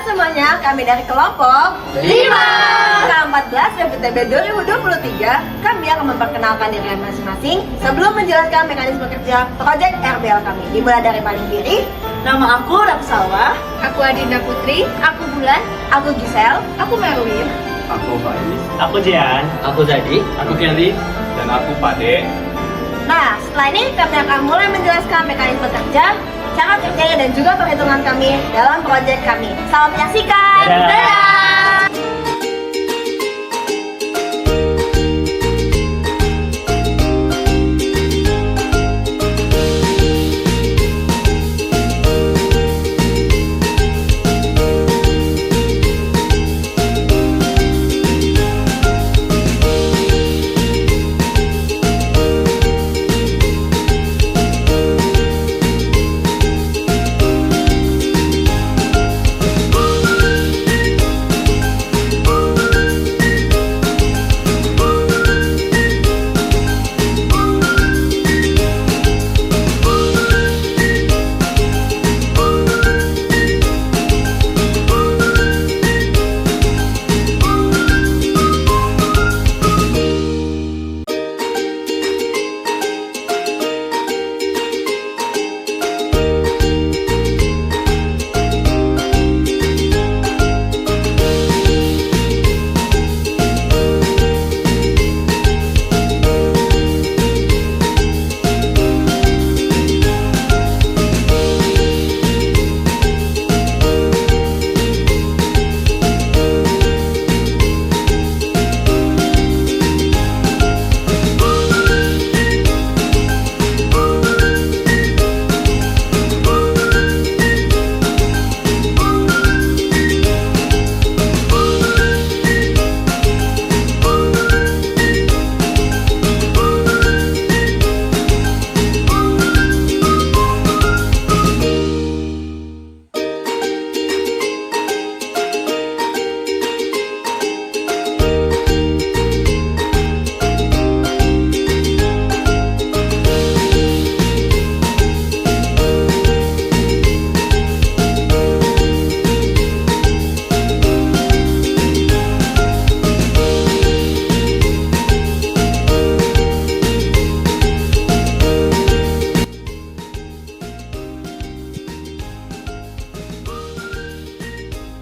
semuanya, kami dari kelompok 5 K14 PTB 2023. Kami akan memperkenalkan diri kami masing-masing sebelum menjelaskan mekanisme kerja proyek RBL kami. Dimulai dari paling kiri. Nama aku Ratu Salwa. Aku Adinda Putri. Aku Bulan. Aku Gisel. Aku Merwin. Aku Faiz. Aku Jean. Aku Zadi. Aku Kelly. Dan aku Pade. Nah, setelah ini kami akan mulai menjelaskan mekanisme kerja, cara kerjanya dan juga perhitungan kami dalam proyek kami. Selamat menyaksikan. Dadah.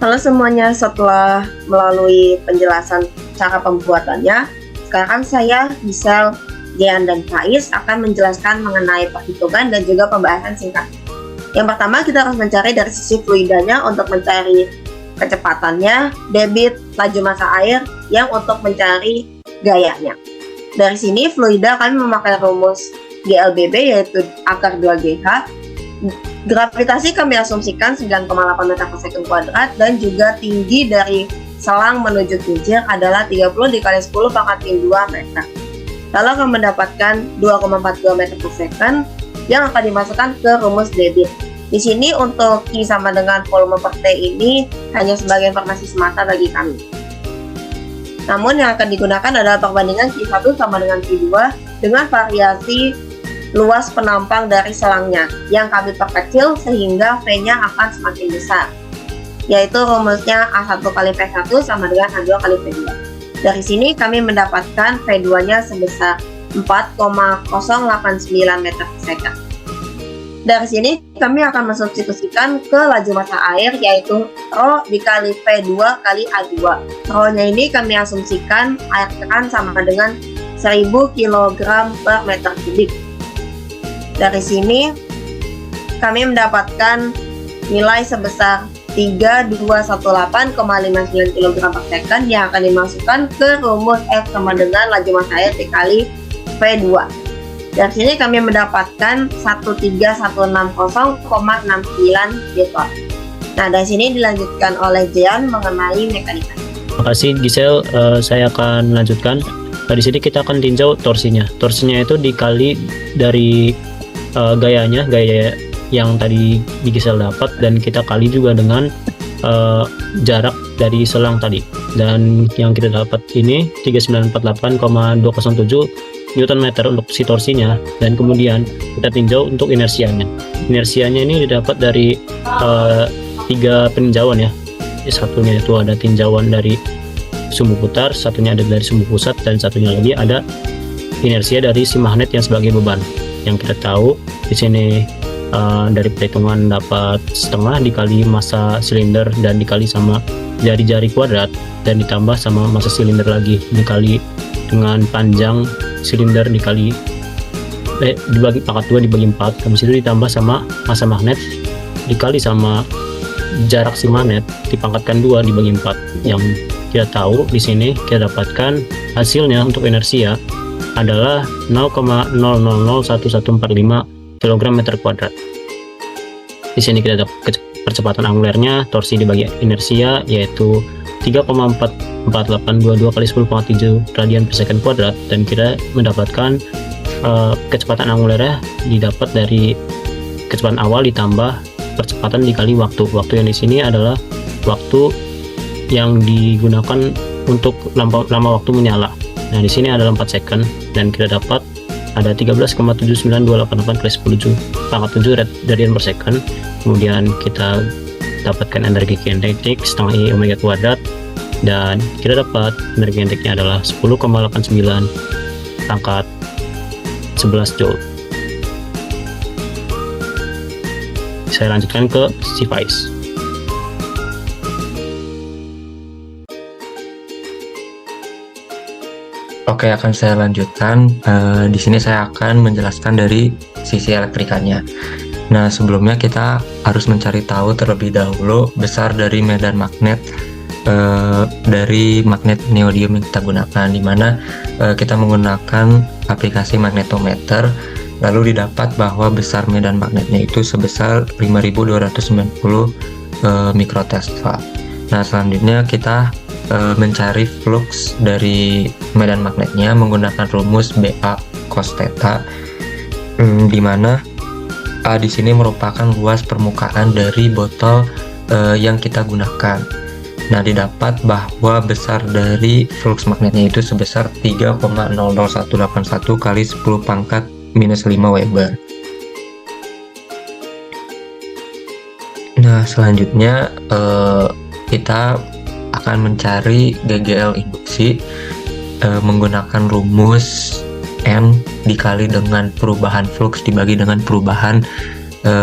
Halo semuanya, setelah melalui penjelasan cara pembuatannya, sekarang saya, Gisel, Jean, dan Faiz akan menjelaskan mengenai perhitungan dan juga pembahasan singkat. Yang pertama, kita harus mencari dari sisi fluidanya untuk mencari kecepatannya, debit, laju massa air, yang untuk mencari gayanya. Dari sini, fluida kami memakai rumus GLBB yaitu akar 2GH. Gravitasi kami asumsikan 9,8 meter per second kuadrat dan juga tinggi dari selang menuju kincir adalah 30 dikali 10 pangkat min 2 meter. Lalu akan mendapatkan 2,42 meter per second yang akan dimasukkan ke rumus debit. Di sini untuk Q sama dengan volume per T ini hanya sebagai informasi semata bagi kami. Namun yang akan digunakan adalah perbandingan Q1 sama dengan Q2 dengan variasi luas penampang dari selangnya yang kami perkecil sehingga V-nya akan semakin besar, yaitu rumusnya A1 kali V1 sama dengan A2 kali V2. Dari sini kami mendapatkan V2-nya sebesar 4,089 meter per second. Dari sini kami akan mensubstitusikan ke laju massa air yaitu Rho dikali V2 kali A2. Rho-nya ini kami asumsikan air tekan sama dengan 1000 kg per meter kubik. Dari sini kami mendapatkan nilai sebesar 3218,59 kg per second yang akan dimasukkan ke rumus F sama dengan laju massa air dikali V2. Dari sini kami mendapatkan 13160,69 liter. Nah, dari sini dilanjutkan oleh Jean mengenai mekanika. Terima kasih Gisel. Saya akan lanjutkan. Di sini kita akan tinjau torsinya. Torsinya itu dikali dari gaya yang tadi di Gisel dapat, dan kita kali juga dengan jarak dari selang tadi, dan yang kita dapat ini 3948,207 Newton meter untuk si torsinya. Dan kemudian kita tinjau untuk inersianya. Inersianya ini didapat dari 3 peninjauan ya. satunya itu ada tinjauan dari sumbu putar, satunya ada dari sumbu pusat, dan satunya lagi ada inersia dari si magnet yang sebagai beban. Yang kita tahu di sini dari perhitungan dapat setengah dikali massa silinder dan dikali sama jari-jari kuadrat, dan ditambah sama massa silinder lagi dikali dengan panjang silinder dikali dibagi pangkat 2 dibagi 4, habis itu ditambah sama massa magnet dikali sama jarak si magnet dipangkatkan 2 dibagi 4. Yang kita tahu di sini kita dapatkan hasilnya untuk inersia adalah 0,001145 kg meter kuadrat. Di sini kita dapat percepatan angulernya, torsi dibagi inersia yaitu 3,44822 kali 10,7 radian per second kuadrat, dan kita mendapatkan kecepatan angulernya didapat dari kecepatan awal ditambah percepatan dikali waktu. Waktu yang di sini adalah waktu yang digunakan untuk lama waktu menyala. Nah, di sini adalah 4 second, dan kita dapat ada 13,79288 kali 10 radian per second. Kemudian kita dapatkan energi kinetik setengah I omega kuadrat, dan kita dapat energi kinetiknya adalah 10,89 pangkat 11 joule. Saya lanjutkan ke device. Oke, akan saya lanjutkan. Di sini saya akan menjelaskan dari sisi elektrikanya. Nah, sebelumnya kita harus mencari tahu terlebih dahulu besar dari medan magnet dari magnet neodymium yang kita gunakan, di mana kita menggunakan aplikasi magnetometer, lalu didapat bahwa besar medan magnetnya itu sebesar 5290 mikrotesla. Nah, selanjutnya kita mencari flux dari medan magnetnya menggunakan rumus BA cos theta, di mana A di sini merupakan luas permukaan dari botol yang kita gunakan. Nah, didapat bahwa besar dari flux magnetnya itu sebesar 3,00181 kali 10 pangkat minus 5 Weber. Nah, selanjutnya kita akan mencari GGL induksi menggunakan rumus N dikali dengan perubahan flux dibagi dengan perubahan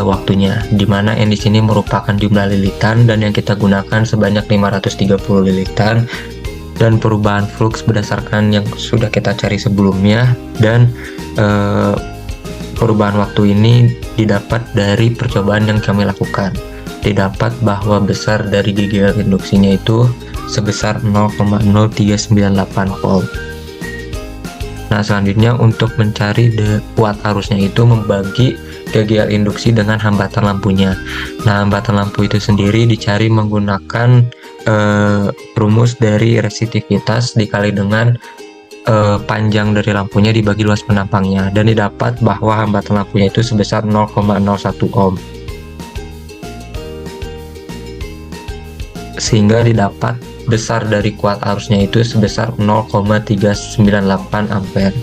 waktunya, di mana N di sini merupakan jumlah lilitan dan yang kita gunakan sebanyak 530 lilitan, dan perubahan flux berdasarkan yang sudah kita cari sebelumnya, dan perubahan waktu ini didapat dari percobaan yang kami lakukan. Didapat bahwa besar dari GGL induksinya itu sebesar 0,0398 volt. Nah, selanjutnya untuk mencari kuat arusnya itu membagi GGL induksi dengan hambatan lampunya. Nah, hambatan lampu itu sendiri dicari menggunakan rumus dari resisitivitas dikali dengan panjang dari lampunya dibagi luas penampangnya, dan didapat bahwa hambatan lampunya itu sebesar 0,01 ohm. Sehingga didapat besar dari kuat arusnya itu sebesar 0,398 ampere.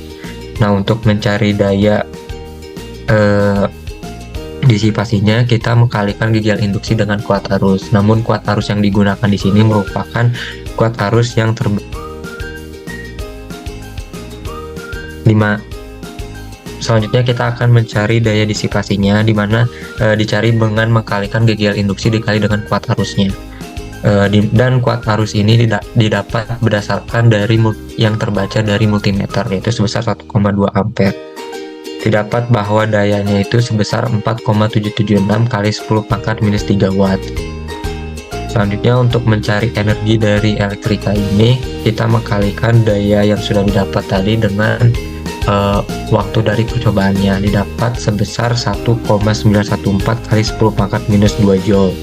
Nah, untuk mencari daya disipasinya kita mengkalikan GGL induksi dengan kuat arus. Namun kuat arus yang digunakan di sini merupakan kuat arus yang Selanjutnya kita akan mencari daya disipasinya, di mana dicari dengan mengkalikan GGL induksi dikali dengan kuat arusnya. Dan kuat arus ini didapat berdasarkan dari yang terbaca dari multimeter, yaitu sebesar 1,2 ampere. Didapat bahwa dayanya itu sebesar 4,776 kali 10 pangkat minus 3 watt. Selanjutnya untuk mencari energi dari elektrika ini, kita mengkalikan daya yang sudah didapat tadi dengan waktu dari percobaannya. Didapat sebesar 1,914 kali 10 pangkat minus 2 joule.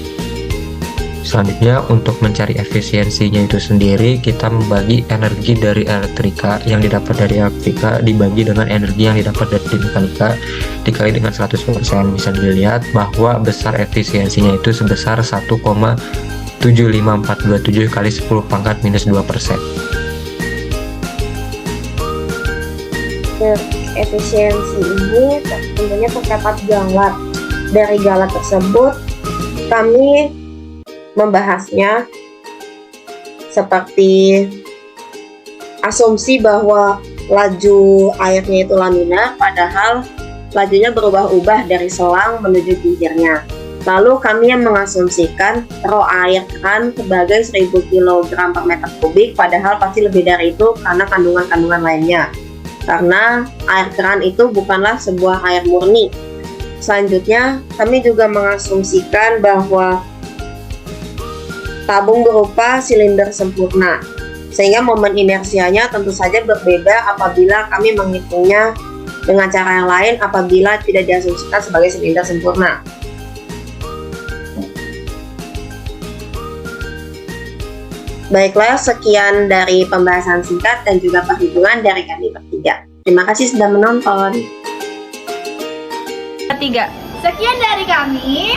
Selanjutnya untuk mencari efisiensinya itu sendiri, kita membagi energi dari elektrika yang didapat dari elektrika dibagi dengan energi yang didapat dari mekanika dikali dengan 100%. Bisa dilihat bahwa besar efisiensinya itu sebesar 1,75427 kali 10 pangkat minus 2%. Efisiensi ini tentunya terdapat galat. Dari galat tersebut kami membahasnya seperti asumsi bahwa laju airnya itu laminar, padahal lajunya berubah-ubah dari selang menuju pinggirnya. Lalu kami yang mengasumsikan row air keran sebagai 1000 kg per meter kubik, padahal pasti lebih dari itu karena kandungan-kandungan lainnya. Karena air keran itu bukanlah sebuah air murni. Selanjutnya, kami juga mengasumsikan bahwa tabung berupa silinder sempurna, sehingga momen inersianya tentu saja berbeda apabila kami menghitungnya dengan cara yang lain apabila tidak diasumsikan sebagai silinder sempurna. Baiklah, sekian dari pembahasan singkat dan juga perhitungan dari kami bertiga. Terima kasih sudah menonton. Ketiga. Sekian dari kami.